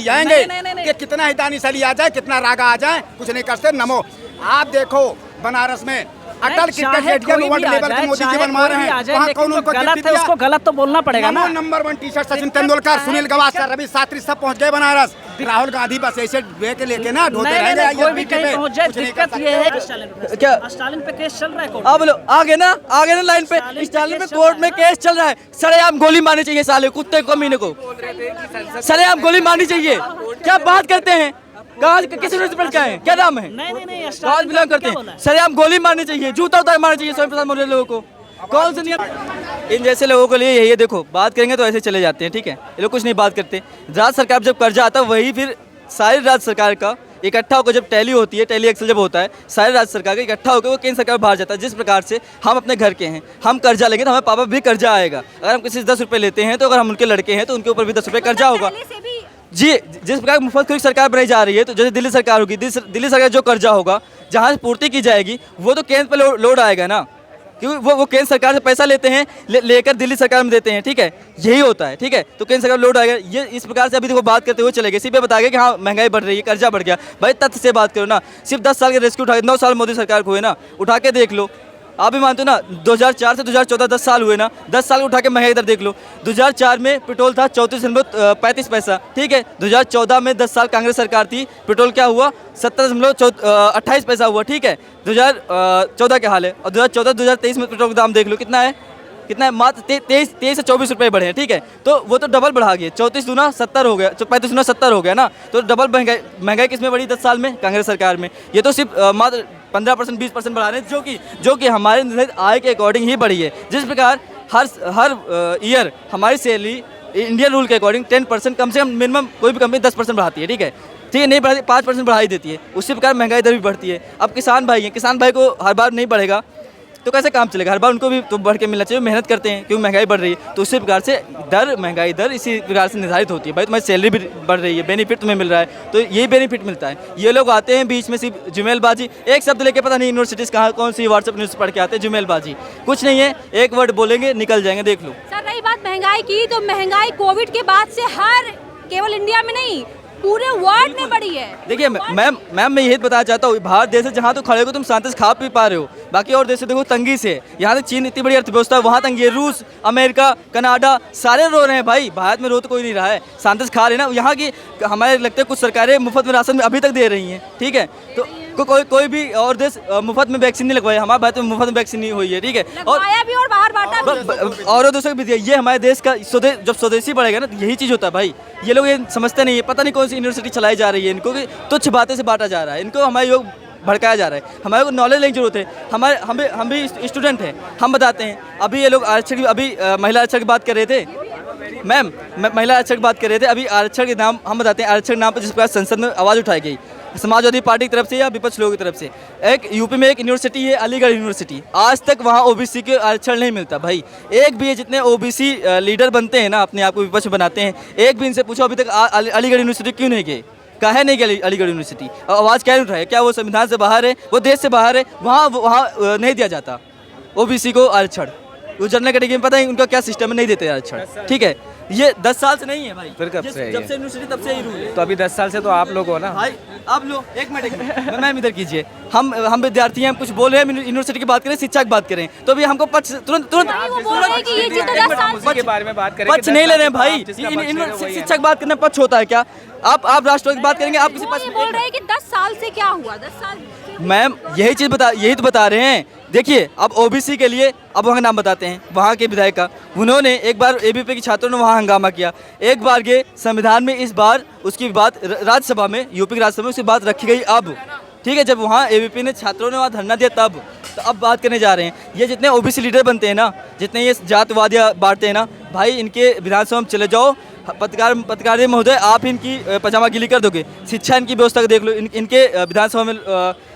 जाएंगे कि कितना ही दानिशली आ जाए, कितना रागा आ जाए, कुछ नहीं कर सकते। नमो आप देखो बनारस में अटल क्रिकेट स्टेडियम वर्ल्ड लेवल के मोदी जी बनवा रहे हैं, वहाँ कौन उनको गलत है, उसको गलत तो बोलना पड़ेगा ना। नंबर 1 टी-शर्ट सचिन तेंदुलकर, सुनील गावस्कर, रवि शास्त्री सब पहुँच गए बनारस। राहुल गांधी बस ऐसे के लेके ना ढोते रहेंगे। कोई भी कहीं पहुंच जाए, दिक्कत ये है क्या स्टालिन पे केस चल रहा है। अब लो आगे ना लाइन पे स्टालिन पे कोर्ट में केस चल रहा है। सरेआम गोली मारनी चाहिए साले कुत्ते को, मीने को सरेआम गोली मारनी चाहिए। क्या बात करते हैं, कहाँ किस यूनिवर्सिटी का है, क्या नाम है, कहाँ बिलोंग करते हैं। सरेआम गोली मारनी चाहिए, जूता उतार मारना चाहिए स्वामी प्रसाद मौर्य लोगों को। कौन से नियम इन जैसे लोगों के लिए यही है। देखो बात करेंगे तो ऐसे चले जाते हैं, ठीक है, ये लोग कुछ नहीं बात करते। राज्य सरकार जब कर्जा आता है वही फिर सारी राज्य सरकार का इकट्ठा होकर जब टैली होती है, टैली एक्सेल जब होता है, सारे राज्य सरकार का इकट्ठा होकर वो केंद्र सरकार में बाहर जाता है। जिस प्रकार से हम अपने घर के हैं, हम कर्जा लेंगे तो हमें पापा भी कर्जा आएगा। अगर हम किसी से 10 रुपये लेते हैं तो अगर हम उनके लड़के हैं तो उनके ऊपर भी 10 रुपये कर्जा होगा जी। जिस प्रकार मुफ्तखोरी सरकार बनाई जा रही है, तो जैसे दिल्ली सरकार होगी, दिल्ली सरकार जो कर्जा होगा जहाँ से पूर्ति की जाएगी वो तो केंद्र पर लोड आएगा ना, क्योंकि वो केंद्र सरकार से पैसा लेते हैं, लेकर दिल्ली सरकार में देते हैं, ठीक है, यही होता है, ठीक है। तो केंद्र सरकार लोड आएगा। ये इस प्रकार से अभी देखो बात करते हुए चले गए, सीधे बता गए कि हाँ महंगाई बढ़ रही है, कर्जा बढ़ गया। भाई तथ्य से बात करो ना। सिर्फ 10 साल के रेस्क्यू उठा, 9 साल मोदी सरकार को हुए ना, उठा के देख लो। आप भी मानते हो ना 2004 से 2014 10 साल हुए ना, 10 साल उठा के महंगाई दर देख लो। 2004 में पेट्रोल था 34.35 पैसा, ठीक है। 2014 में 10 साल कांग्रेस सरकार थी, पेट्रोल क्या हुआ 17.28 पैसा हुआ, ठीक है। 2014 के हाल है। और 2014-2023 में पेट्रोल का दाम देख लो कितना है, मात्र 23 से 24 रुपये बढ़े हैं, ठीक है। तो वो तो डबल बढ़ा गया, 34 दूना 70 हो गया, 35 दूना 70 हो गया ना। तो डबल महंगाई किस में बढ़ी 10 साल में, कांग्रेस सरकार में। ये तो सिर्फ मात्र 15% 20% बढ़ा रहे हैं, जो कि हमारे निर्धारित आय के अकॉर्डिंग ही बढ़ी है। जिस प्रकार हर ईयर हमारी सैलरी इंडियन रूल के अकॉर्डिंग 10% कम से कम मिनिमम कोई भी कंपनी 10% बढ़ाती है, ठीक है, नहीं बढ़ाती 5% बढ़ा ही देती है। उसी प्रकार महंगाई दर भी बढ़ती है। अब किसान भाई हैं, किसान भाई को हर बार नहीं बढ़ेगा तो कैसे काम चलेगा, हर बार उनको भी तो बढ़ के मिलना चाहिए, मेहनत करते हैं क्योंकि महंगाई बढ़ रही है। तो उसी प्रकार से महंगाई दर इसी प्रकार से निर्धारित होती है। भाई तुम्हारी सैलरी भी बढ़ रही है, बेनिफिट तुम्हें मिल रहा है, तो यही बेनिफिट मिलता है। ये लोग आते हैं बीच में सिर्फ जुमेलबाजी, एक शब्द लेके पता नहीं यूनिवर्सिटीज़ कहाँ कौन सी व्हाट्सएप न्यूज़ पढ़ के आते हैं, जुमेलबाजी कुछ नहीं है, एक वर्ड बोलेंगे निकल जाएंगे। देख लो सर, रही बात महंगाई की, तो महंगाई कोविड के बाद से केवल इंडिया में नहीं पूरे वर्ल्ड में बढ़ी है। देखिए मैम मैं यही बताना चाहता हूँ, भारत देश है जहाँ तो खड़े हो तुम शांति से खा पी पा रहे हो, बाकी और देश से देखो तंगी से। यहाँ से चीन इतनी बड़ी अर्थव्यवस्था है, वहाँ तंगी है। रूस, अमेरिका, कनाडा सारे रो रहे हैं भाई, भारत में रो तो कोई नहीं रहा है, शांति से खा रहे हैं ना। यहाँ की हमारे लगता है कुछ सरकारें मुफ्त में राशन अभी तक दे रही हैं, ठीक है। तो कोई भी और देश मुफ्त में वैक्सीन नहीं लगवाया, हमारे भारत में मुफ्त में वैक्सीन नहीं हुई है, ठीक है। और भी और बाहर बांटा भी और दूसरे भी दिया। ये हमारे देश का जब स्वदेशी बढ़ेगा ना तो यही चीज़ होता है भाई। ये लोग ये समझते नहीं है, पता नहीं कौन सी यूनिवर्सिटी चलाई जा रही है, इनको तुच्छ बातें से बांटा जा रहा है, इनको हमारे योग भड़काया जा रहा है। हमारे को नॉलेज लेने की जरूरत है। हम भी स्टूडेंट हैं, हम बताते हैं। अभी ये लोग आरक्षण, अभी महिला आरक्षण की बात कर रहे थे मैम, महिला आरक्षण की बात कर रहे थे। अभी आरक्षण के नाम हम बताते हैं, आरक्षण के नाम पर जिस प्रकार संसद में आवाज़ उठाई गई समाजवादी पार्टी की तरफ से या विपक्ष लोगों की तरफ से। एक यूपी में एक यूनिवर्सिटी है अलीगढ़ यूनिवर्सिटी, आज तक वहाँ ओबीसी के आरक्षण नहीं मिलता भाई। एक भी जितने ओबीसी लीडर बनते हैं ना, अपने आप को विपक्ष बनाते हैं, एक भी इनसे पूछो अभी तक अलीगढ़ यूनिवर्सिटी क्यों नहीं गए, काहे नहीं गए अलीगढ़ यूनिवर्सिटी, आवाज़ क्या नहीं उठाए। क्या वो संविधान से बाहर है, वो देश से बाहर है, वहाँ नहीं दिया जाता ओबीसी को आरक्षण। वो जनरल कैटेगरी में पता है उनका क्या सिस्टम है, नहीं देते आरक्षण, ठीक है। ये 10 साल से नहीं है भाई, फिर कब से है? जब से यूनिवर्सिटी तब से ही रूल है। तो अभी 10 साल से तो आप लोग हो ना भाई, आप लोग एक मिनट मैम इधर कीजिए। हम विद्यार्थी हैं, हम कुछ बोल रहे हैं, यूनिवर्सिटी की बात करें, शिक्षा की बात करें, तो अभी हमको तुरंत के बारे में बात करें, पक्ष नहीं ले रहे हैं भाई। शिक्षा की बात करना पक्ष होता है क्या? आप राष्ट्रवाद की बात करेंगे, आप किसी पक्ष बोल रहे हैं कि 10 साल से क्या हुआ, 10 साल मैम यही तो बता रहे हैं। देखिए अब ओबीसी के लिए अब वहाँ नाम बताते हैं, वहाँ के विधायक का उन्होंने एक बार एबीपी के छात्रों ने वहाँ हंगामा किया, एक बार के संविधान में इस बार उसकी बात राज्यसभा में, यूपी की राज्यसभा में उसकी बात रखी गई अब, ठीक है। जब वहाँ एबीपी ने छात्रों ने वहाँ धरना दिया तब, तो अब बात करने जा रहे हैं। ये जितने ओबीसी लीडर बनते हैं ना, जितने ये जातवादियाँ बांटते हैं ना भाई, इनके विधानसभा में चले जाओ, पत्रकार महोदय आप इनकी पजामा गिली कर दोगे। शिक्षा इनकी व्यवस्था देख लो, इनके विधानसभा में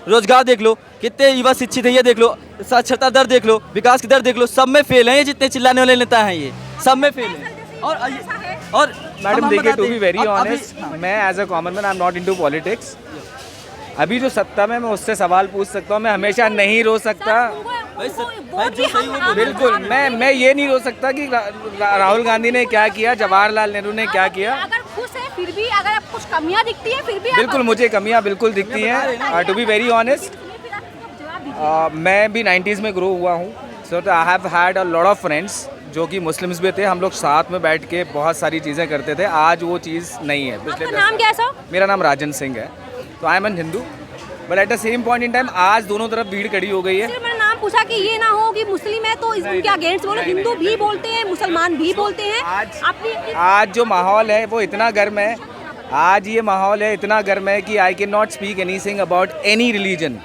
रोजगार देख लो, कितने युवा शिक्षित है ये देख लो, साक्षरता दर देख लो, विकास की दर देख लो, सब में फेल है। जितने चिल्लाने वाले नेता हैं ये सब में फेल है। और मैडम देखिए, टू बी वेरी ऑनेस्ट, मैं as a common man I am not into politics. अभी जो सत्ता में मैं उससे सवाल पूछ सकता हूँ, मैं हमेशा नहीं रो सकता। बिल्कुल मैं ये नहीं रो सकता कि राहुल गांधी ने क्या किया, जवाहरलाल नेहरू ने क्या किया। अगर खुश है फिर भी अगर आप कुछ कमियां दिखती है फिर भी आप बिल्कुल मुझे कमियां बिल्कुल दिखती हैं। टू बी वेरी ऑनेस्ट, मैं भी 90s में ग्रो हुआ हूँ, so I have had a lot of friends जो कि मुस्लिम्स भी थे। हम लोग साथ में बैठ के बहुत सारी चीज़ें करते थे। आज वो चीज़ नहीं है। पिछले आपका नाम क्या है सर? मेरा नाम राजन सिंह है। तो I am an Hindu, but at the same point in time आज दोनों तरफ भीड़ खड़ी हो गई है। सिर्फ मैंने नाम पूछा कि ये ना हो कि मुस्लिम है तो उनके अगेंस्ट बोलो, हिंदू भी बोलते हैं, मुसलमान भी बोलते हैं। आज जो माहौल है वो इतना गर्म है, आज ये माहौल है इतना गर्म है कि I can not speak anything about any religion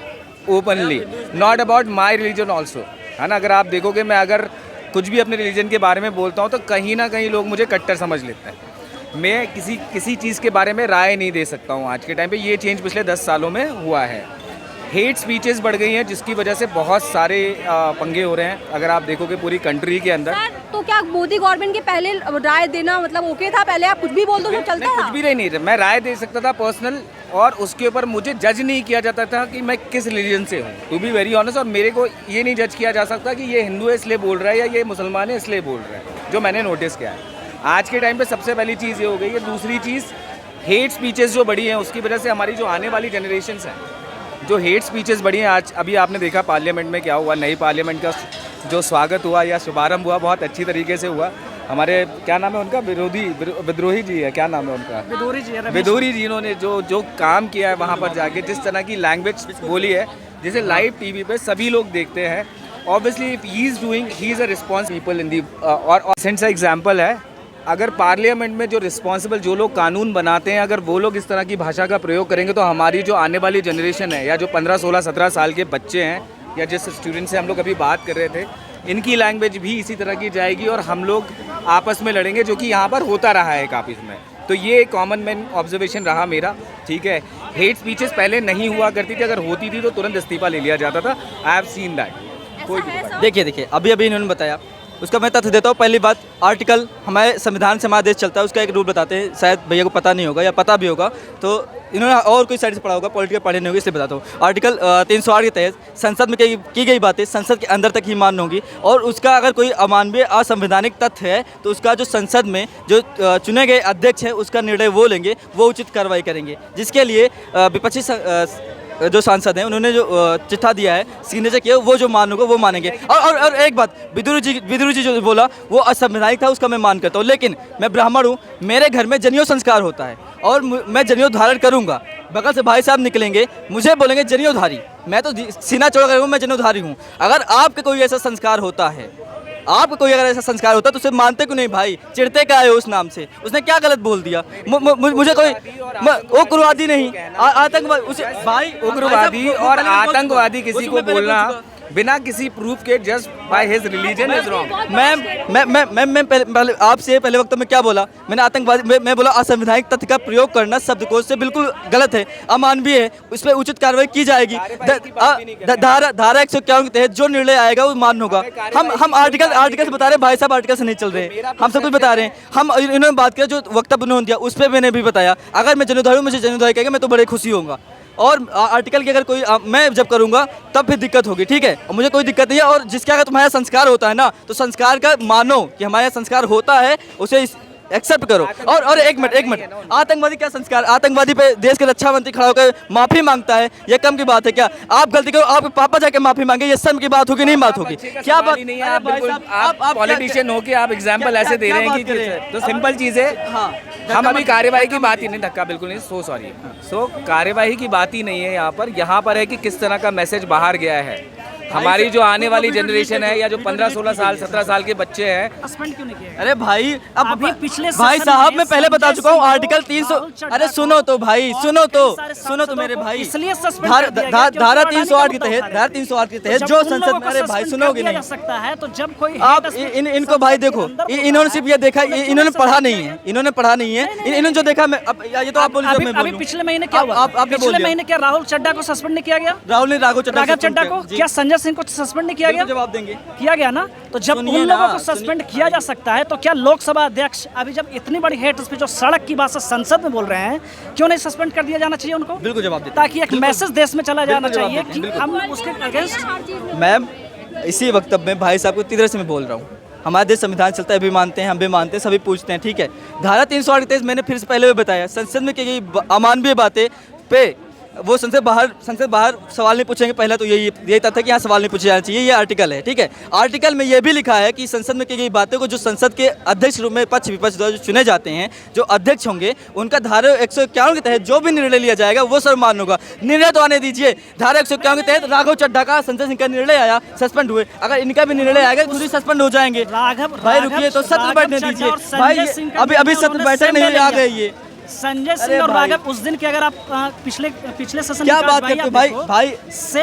openly, not about my religion also, है ना। अगर आप देखोगे मैं अगर कुछ भी अपने रिलीजन के बारे में बोलता हूँ तो कहीं ना कहीं लोग मुझे कट्टर समझ लेते हैं। मैं किसी चीज़ के बारे में राय नहीं दे सकता हूँ आज के टाइम पे। ये चेंज पिछले 10 सालों में हुआ है। हेट स्पीचेस बढ़ गई हैं जिसकी वजह से बहुत सारे पंगे हो रहे हैं। अगर आप देखोगे पूरी कंट्री के अंदर। तो क्या मोदी गवर्नमेंट के पहले राय देना मतलब ओके था? पहले आप कुछ भी बोल दो तो चलता था? कुछ भी नहीं, मैं राय दे सकता था पर्सनल, और उसके ऊपर मुझे जज नहीं किया जाता था कि मैं किस रिलीजन से हूँ, टू बी वेरी ऑनेस्ट। और मेरे को ये नहीं जज किया जा सकता कि ये हिंदू है इसलिए बोल रहा है या ये मुसलमान है इसलिए बोल रहा है, जो मैंने नोटिस किया है आज के टाइम पे। सबसे पहली चीज़ ये हो गई है। दूसरी चीज़, हेट स्पीचेस जो बढ़ी हैं उसकी वजह से हमारी जो आने वाली जनरेशन्स हैं, जो हेट स्पीचेस बढ़ी हैं। आज अभी आपने देखा पार्लियामेंट में क्या हुआ, नई पार्लियामेंट का जो स्वागत हुआ या शुभारंभ हुआ बहुत अच्छी तरीके से हुआ। हमारे क्या नाम है उनका, विद्रोही जी है, क्या नाम है उनका, विदुरी जी, इन्होंने जो काम किया है वहाँ पर जाके, जिस तरह की लैंग्वेज बोली है, जिसे लाइव टीवी पे सभी लोग देखते हैं। Obviously he is a response people in the. और सेंस एग्जाम्पल है, अगर पार्लियामेंट में जो रिस्पॉन्सिबल जो लोग कानून बनाते हैं, अगर वो लोग इस तरह की भाषा का प्रयोग करेंगे तो हमारी जो आने वाली जनरेशन है, या जो 15, 16, 17 साल के बच्चे हैं, या जिस स्टूडेंट से हम लोग अभी बात कर रहे थे, इनकी लैंग्वेज भी इसी तरह की जाएगी और हम लोग आपस में लड़ेंगे, जो कि यहाँ पर होता रहा है काफ़ी समय। तो ये कॉमन मैन ऑब्जर्वेशन रहा मेरा, ठीक है। हेट स्पीचेस पहले नहीं हुआ करती थी, अगर होती थी तो तुरंत इस्तीफा ले लिया जाता था। I have seen that. कोई देखिए अभी इन्होंने बताया, उसका मैं तथ्य देता हूँ। पहली बात, आर्टिकल हमारे संविधान से हमारा देश चलता है, उसका एक रूल बताते हैं, शायद भैया को पता नहीं होगा या पता भी होगा तो इन्होंने और कोई साइड से पढ़ा होगा, पॉलिटिकल पढ़े नहीं होगी, इसलिए बताता हूँ। आर्टिकल 308 के तहत संसद में की गई बातें संसद के अंदर तक ही मान्य होंगी, और उसका अगर कोई अमानवीय असंवैधानिक तथ्य है तो उसका जो संसद में जो चुने गए अध्यक्ष है उसका निर्णय वो लेंगे, वो उचित कार्रवाई करेंगे। जिसके लिए विपक्षी जो सांसद हैं उन्होंने जो चिट्ठा दिया है, सिग्नेचर किया, वो जो मान होगा वो मानेंगे। और एक बात, विदुरी जी जो बोला वो असंवैधानिक था, उसका मैं मान करता हूँ। लेकिन मैं ब्राह्मण हूँ, मेरे घर में जनेऊ संस्कार होता है और मैं जनेऊ धारण करूँगा। बगल से भाई साहब निकलेंगे, मुझे बोलेंगे जनेऊधारी, मैं तो सीना चौड़ा करूँगा, मैं जनेऊधारी हूँ। अगर आपके कोई ऐसा संस्कार होता है, आपको कोई अगर ऐसा संस्कार होता तो उसे मानते क्यों नहीं भाई? चिढ़ते क्या है उस नाम से? उसने क्या गलत बोल दिया? मुझे कोई उग्रवादी नहीं, आतंकवादी उसे भाई, उग्रवादी और आतंकवादी किसी को बोलना बिना किसी प्रूफ के just by his religion is wrong. मैं पहले आपसे पहले वक्त में क्या बोला? मैंने आतंकवादी, मैं बोला असंवैधानिक तथ्य का प्रयोग करना शब्दकोश से बिल्कुल गलत है, अमानवीय है, उस पर उचित कार्रवाई की जाएगी। धारा 151 के तहत जो निर्णय आएगा वो मान्य होगा। हम आर्टिकल से बता रहे हैं, भाई साहब आर्टिकल से नहीं चल रहे, हम सब कुछ बता रहे हैं। हम इन्होंने बात किया, जो वक्तव्य उन्होंने दिया उस पर मैंने भी बताया। अगर मैं जनेऊधारी हूँ, मुझे जनेऊधारी कहेगा, मैं तो बड़े खुशी होऊंगा। और आर्टिकल की अगर कोई मैं जब करूंगा तब फिर दिक्कत होगी, ठीक है। मुझे कोई दिक्कत नहीं है। और जिसका अगर तुम्हारा संस्कार होता है ना, तो संस्कार का मानो कि हमारा संस्कार होता है, उसे एक्सेप्ट करो। और एक मिनट, आतंकवादी क्या संस्कार? आतंकवादी पे देश के रक्षा मंत्री खड़ा होकर माफी मांगता है, ये कम की बात है क्या? आप गलती करो, आपके पापा जाके माफी मांगे, ये शर्म की बात होगी? नहीं बात होगी? क्या बात नहीं है। आप पॉलिटिशियन हो के आप एग्जाम्पल ऐसे दे रहे हैं कि तो सिंपल चीज है। हम अभी कार्यवाही की बात ही नहीं, धक्का बिल्कुल नहीं, सो सॉरी, कार्यवाही की बात ही नहीं है यहाँ पर है कि किस तरह का मैसेज बाहर गया है। हमारी जो आने वाली जनरेशन है, या जो 15, 16 साल, 17 साल के बच्चे हैं, सस्पेंड क्यों नहीं किया? अरे भाई, अब अभी पिछले भाई साहब मैं पहले बता चुका हूँ, आर्टिकल 300, अरे सुनो तो भाई, सुनो तो मेरे भाई, इसलिए धारा 308 के तहत जो संसद में, अरे भाई सुनोगे नहीं सकता है। तो जब कोई आप इनको भाई देखो, इन्होंने सिर्फ ये देखा, इन्होंने पढ़ा नहीं है, इन्होंने जो देखा, मैं ये तो आप बोलिए। अभी पिछले महीने क्या हुआ? पिछले महीने क्या राहुल चड्ढा को सस्पेंड नहीं किया गया? राघव चड्ढा को क्या संजय सिंह को सस्पेंड नहीं किया गया? जवाब देंगे, किया गया ना। तो जब उन लोगों को सस्पेंड किया जा सकता है, तो क्या लोकसभा अध्यक्ष अभी जब इतनी बड़ी हेट स्पीच जो सड़क की बात से संसद में बोल रहे हैं, क्यों नहीं सस्पेंड कर दिया जाना चाहिए उनको? बिल्कुल जवाब देते, ताकि एक मैसेज देश में चला जाना चाहिए कि हम उसके अगेंस्ट। मैम इसी वक्तव्य में भाई साहब को तीसरे से मैं बोल रहा हूँ, हमारा देश संविधान चलता है, भी मानते हैं, हम भी मानते हैं, सभी पूछते हैं, ठीक है। धारा 308 के तहत मैंने फिर से पहले भी बताया, संसद में की गई अमानवीय बातें पे वो संसद बाहर सवाल नहीं पूछेंगे। पहला तो यही तथ्य है कि यहाँ सवाल नहीं पूछे जाना चाहिए, ये आर्टिकल है, ठीक है। आर्टिकल में ये भी लिखा है कि संसद में की गई बातें को जो संसद के अध्यक्ष रूप में पक्ष विपक्ष द्वारा जो चुने जाते हैं, जो अध्यक्ष होंगे, उनका धारा 151 के तहत जो भी निर्णय लिया जाएगा वो सर्वमान्य होगा। निर्णय तो आने दीजिए, धारा 151 के तहत राघव चड्ढा का संसद सिंह का निर्णय आया, सस्पेंड हुए, अगर इनका भी निर्णय आएगा तो खुद ही सस्पेंड हो जाएंगे। भाई रुकिए, तो सत्र बैठने दीजिए भाई, अभी सत्र बैठक नहीं आ गई ये संजय सिंह और राघव उस दिन की अगर आप पिछले सेशन क्या बात करते हो भाई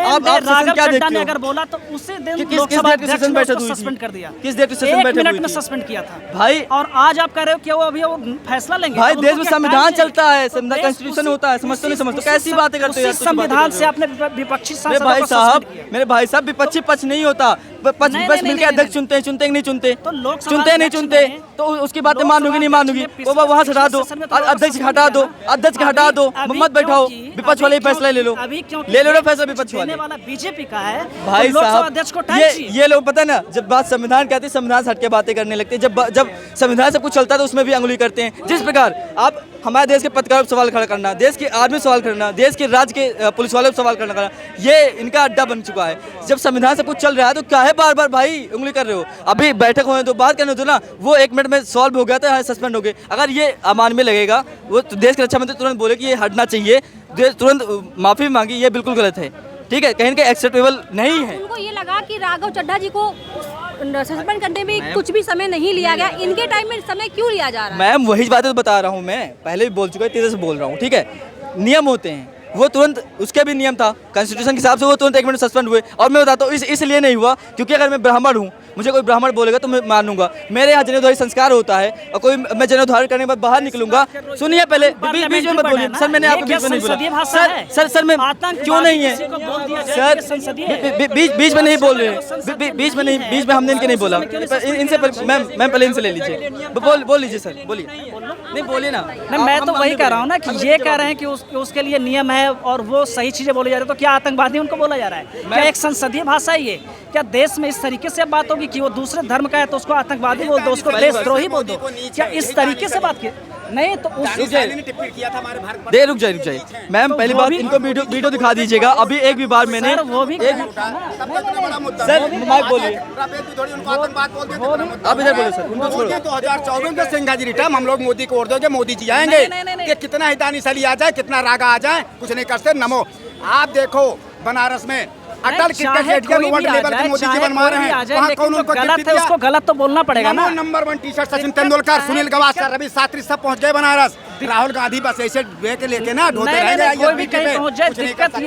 आप राघव चड्ढा ने अगर बोला तो उसी दिन लोकसभा अध्यक्ष ने उसको सस्पेंड कर दिया। किस डेट पे सेशन बैठक हुई? 1 मिनट में सस्पेंड किया था भाई। और आज आप कह रहे हो कि वो अभी वो फैसला लेंगे भाई, देश में संविधान चलता है, संविधान कॉन्स्टिट्यूशन होता है, समझते नहीं समझते, कैसी बातें करते हो? संविधान से आपने विपक्षी मेरे भाई साहब विपक्षी पक्ष नहीं होता, पक्ष विपक्ष मिलकर अध्यक्ष चुनते हैं, चुनते नहीं चुनते, चुनते तो उसकी बातें मानोगी नहीं मानोगी, वो वहाँ से हटा दो, अध्यक्ष हटा दो, अध्यक्ष हटा दो, मत बैठाओ, विपक्ष वाले फैसला ले लो ना फैसला विपक्ष वाले। बीजेपी का है भाई साहब, ये लोग पता है ना, जब बात संविधान कहते हैं संविधान से हटके बातें करने लगते हैं, जब संविधान से कुछ चलता है तो उसमें भी अंगुली करते हैं। जिस प्रकार आप हमारे देश के पत्रकारों पर सवाल खड़ा करना, देश के आर्मी सवाल करना, देश के राज्य के पुलिस वालों पर सवाल करना, ये इनका अड्डा बन चुका है। जब संविधान से कुछ चल रहा है तो क्या है बार बार भाई उंगली कर रहे हो? अभी बैठक होने तो बात करने दो ना, वो 1 मिनट में सॉल्व हो गया था, सस्पेंड हो गए। अगर ये अमानवीय लगेगा, वो तो देश के रक्षा मंत्री तुरंत बोले कि ये हटना चाहिए, तुरंत माफी मांगी, ये बिल्कुल गलत है, ठीक है, कहीं ना कहीं एक्सेप्टेबल नहीं है। उनको ये लगा कि राघव चड्ढा जी को सस्पेंड करने में कुछ भी समय नहीं लिया गया, इनके टाइम में समय क्यों लिया जा रहा है? मैम वही बातें तो बता रहा हूँ, मैं पहले भी बोल चुका है, तेरे से बोल रहा हूँ, ठीक है। नियम होते हैं, वो तुरंत, उसके भी नियम था कॉन्स्टिट्यूशन के हिसाब से, वो तुरंत 1 मिनट सस्पेंड हुए। और मैं बताता हूँ इसलिए नहीं हुआ क्योंकि अगर मैं ब्राह्मण हूँ, मुझे कोई ब्राह्मण बोलेगा तो मैं मानूंगा, मेरे यहाँ जनेऊधारी संस्कार होता है, और कोई मैं जनेऊधारण करने के बाद बाहर निकलूंगा। सुनिए पहले, बीच में मत बोलिए सर, मैंने आपको बीच में नहीं बोला सर मैं क्यों नहीं है सर, बीच में नहीं बोल रहे, बीच में हमने इनके नहीं बोला, इनसे मैम पहले इनसे ले लीजिए, बोल लीजिए सर, बोलिए, नहीं बोलिए ना। मैं तो वही कह रहा हूँ ना कि ये कह रहे हैं कि उसके लिए नियम है और वो सही चीजें बोली जा रही है, तो क्या आतंकवादी उनको बोला जा रहा है? क्या एक संसदीय भाषा है ये? क्या देश में इस तरीके से बात होगी कि वो दूसरे धर्म का है तो उसको आतंकवादी बोल दो, उसको देशद्रोही बोल दो? क्या इस तरीके से बात की? नहीं तो रुक जाइए मैम, पहली बात इनको वीडियो दिखा दीजिएगा। अभी एक भी बार मैंने वो भी सर माइक बोलिए, आप इधर बोलिए सर, उनको छोड़ो। 2024 में सिंघा जी रिटर्न हम लोग मोदी को वोट देंगे, मोदी जी आएंगे, कि कितना हितानी सली आ जाए, कितना रागा आ जाए, कुछ नहीं कर सकते। नमो, आप देखो बनारस में अटल क्रिकेट स्टेडियम वर्ल्ड लेवल के मोदी जी बनवा रहे हैं, वहाँ कौन उनको गलत है, उसको गलत तो बोलना पड़ेगा ना। नंबर 1 टी-शर्ट सचिन तेंदुलकर, सुनील गावस्कर, रवि शास्त्री सब पहुँच गए बनारस। राहुल गांधी बस ऐसे लेके ना ढोते रहेंगे, कोई भी कहीं पहुंच जाए। दिक्कत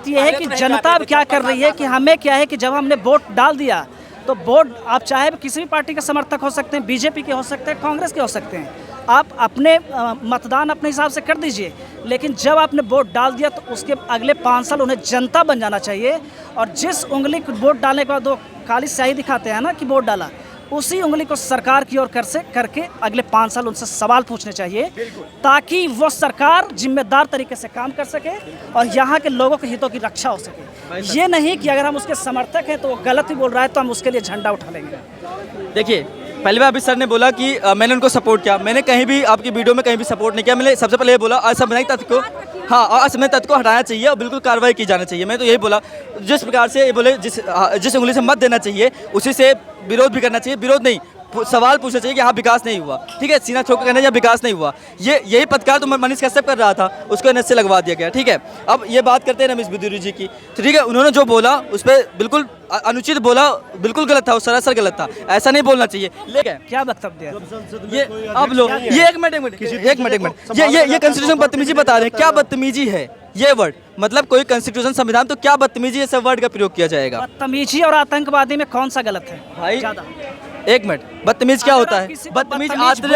ये है कि जनता अब क्या कर रही है कि हमें क्या है कि जब हमने वोट डाल दिया तो वोट आप चाहे किसी भी पार्टी के समर्थक हो सकते हैं, बीजेपी के हो सकते हैं, कांग्रेस के हो सकते हैं, आप अपने मतदान अपने हिसाब से कर दीजिए, लेकिन जब आपने वोट डाल दिया तो उसके अगले 5 साल उन्हें जनता बन जाना चाहिए। और जिस उंगली को वोट डालने के बाद वो काली स्याही दिखाते हैं ना कि वोट डाला, उसी उंगली को सरकार की ओर करके अगले 5 साल उनसे सवाल पूछने चाहिए, ताकि वो सरकार जिम्मेदार तरीके से काम कर सके और यहाँ के लोगों के हितों की रक्षा हो सके। ये नहीं कि अगर हम उसके समर्थक हैं तो वो गलत ही बोल रहा है तो हम उसके लिए झंडा उठा लेंगे। देखिए, पहले बार अभी सर ने बोला कि मैंने उनको सपोर्ट किया, मैंने कहीं भी आपकी वीडियो में कहीं भी सपोर्ट नहीं किया। मैंने सबसे पहले ये बोला असंवैधानिक तथ्य को, हाँ, असंवैधानिक तथ्य को हटाना चाहिए और बिल्कुल कार्रवाई की जानी चाहिए। मैं तो यही बोला, जिस प्रकार से ये बोले जिस उंगली से मत देना चाहिए उसी से विरोध भी करना चाहिए। विरोध नहीं, सवाल पूछना चाहिए कि हाँ विकास नहीं हुआ, ठीक है, सीना ठोक कर कहना या विकास नहीं हुआ। यही पत्रकार तो मनीष कश्यप कर रहा था, उसको एनएस से लगवा दिया गया, ठीक है। अब ये बात करते हैं रमेश बिदुरी जी की, तो ठीक है, उन्होंने जो बोला उस पर बिल्कुल अनुचित बोला, बिल्कुल गलत था, वो सरासर गलत था, ऐसा नहीं बोलना चाहिए। लेकिन क्या वक्तव्य ये अब लोग ये एक मिनट ये कॉन्स्टिट्यूशन बदतमीजी बता रहे हैं। क्या बदतमीजी है ये वर्ड? मतलब कोई कॉन्स्टिट्यूशन संविधान, तो क्या बदतमीजी ये सब वर्ड का प्रयोग किया जाएगा? बदतमीजी और आतंकवादी में कौन सा गलत है भाई? एक मिनट, बदतमीज क्या होता है? बदतमीज आचरण,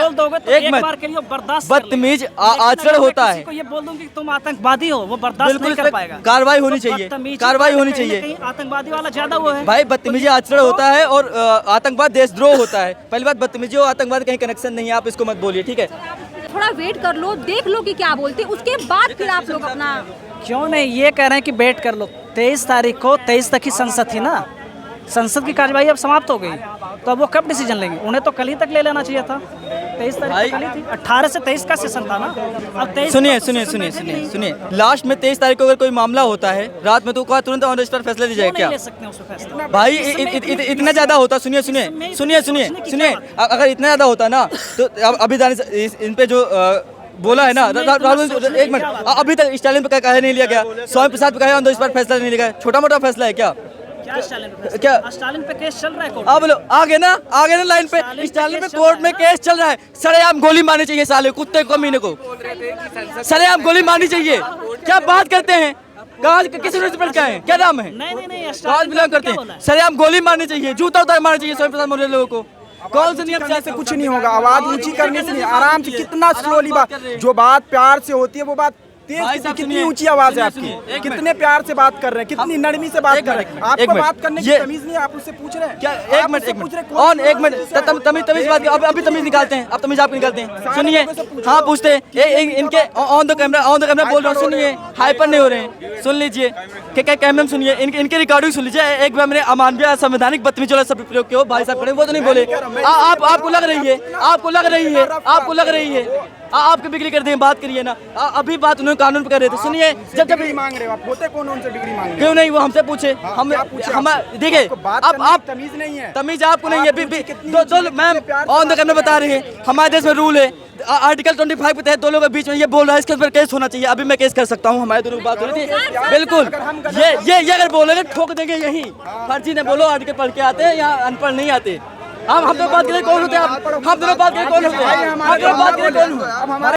एक मिनट, बदतमीज आचरण होता है। ये बोल दूं कि तुम आतंकवादी हो, वो बर्दाश्त नहीं कर पाएगा। कार्रवाई होनी चाहिए, कार्रवाई होनी चाहिए। आतंकवादी वाला ज्यादा वो है भाई, बदतमीजी आचरण होता है और आतंकवाद देशद्रोह होता है। पहली बात, बदतमीजी और आतंकवाद कहीं कनेक्शन नहीं है, आप इसको मत बोलिए, ठीक है। थोड़ा वेट कर लो, देख लो कि क्या बोलते, उसके बाद फिर आप लोग अपना। क्यों नहीं, ये कह रहे हैं कि वेट कर लो। 23 तारीख को 23 तक ही संसद थी ना, संसद की कार्यवाही अब समाप्त हो गई, तो अब वो कब डिसीजन लेंगे? उन्हें तो कल ही तक ले लेना चाहिए था। 23 तारीख को कल ही थी, 18 से 23 का सेशन था ना। अब 23 सुनिए, लास्ट में 23 तारीख को अगर कोई मामला होता है रात में, तो क्या तुरंत ऑन रजिस्टर फैसला ली जाएगा क्या? ले सकते हैं उस पर फैसला। भाई इतना ज्यादा होता, सुनिए, अगर इतना ज्यादा होता ना, तो अभी इन पे जो बोला है ना राहुल, एक मिनट, अभी तक स्टालिन पे कहा नहीं लिया गया, स्वामी प्रसाद पे कहा इस पर फैसला नहीं लिया गया, छोटा मोटा फैसला है क्या? क्या स्टालिन पे? क्या स्टालिन पे केस चल रहा है कोर्ट आप बोलो, आगे ना लाइन पे स्टालिन पे कोर्ट में केस चल रहा है। सरेआम गोली मारनी चाहिए साले कुत्ते को, मीने को सरेआम गोली मारनी चाहिए। क्या बात करते हैं? कहाँ किस यूनिवर्सिटी का है, क्या नाम है? नहीं, कहाँ बिलोंग करते हैं? सरेआम गोली मारनी चाहिए, जूता उतार मारना चाहिए स्वामी प्रसाद मौर्य लोगों को। कौन से नियम से कुछ नहीं होगा, आवाज ऊंची करने से नहीं, आराम से, कितना स्लोली बात, जो बात प्यार से होती है वो बात तेज, कितनी ऊंची आवाज है आपकी, कितने प्यार से बात कर रहे हैं, कितनी नरमी से बात कर रहे हैं। आपको बात करने की तमीज नहीं, आप उससे पूछ रहे हैं क्या? एक मिनट, तमीज बात, अभी तमीज निकालते हैं, अब तमीज आप निकालते हैं। सुनिए, हाँ पूछते हैं, इनके ऑन द कैमरा बोल रहा हूँ, सुनिए, हाइपर नहीं हो रहे हैं, सुन लीजिए, क्या कैमरा में सुनिए, इनके रिकॉर्डिंग सुन लीजिए। एक बार मैंने अमानवीय असंवैधानिक बदतमीजी वाला शब्द प्रयोग किया, भाई साहब खड़े, वो तो नहीं बोले। आपको लग रही है आपकी बिक्री कर दें, बात करिए ना। अभी बात उन्होंने कानून पे कर रहे थे, सुनिए। जब मांग रहे हो आप, होते कौन उनसे डिग्री मांग रहे हो? क्यों नहीं, वो हमसे पूछे, हम देखिए, अब आप तमीज नहीं है, तमीज आपको नहीं है। मैम ऑन द कैमरा बता रहे हैं, हमारे देश में रूल है, आर्टिकल 25 के तहत दो लोगों के बीच में ये बोल रहा है, इसके ऊपर केस होना चाहिए। अभी मैं केस कर सकता हूँ, हमारे दोनों की बात हो रही थी, बिल्कुल। ये अगर बोलोगे ठोक देंगे यही, फर्जी ने बोलो, आर्टिकल पढ़ के आते हैं, यहाँ अनपढ़ नहीं आते। हम दोनों बात करें कौन होते हैं? हम दोनों बात करें कौन होते हैं?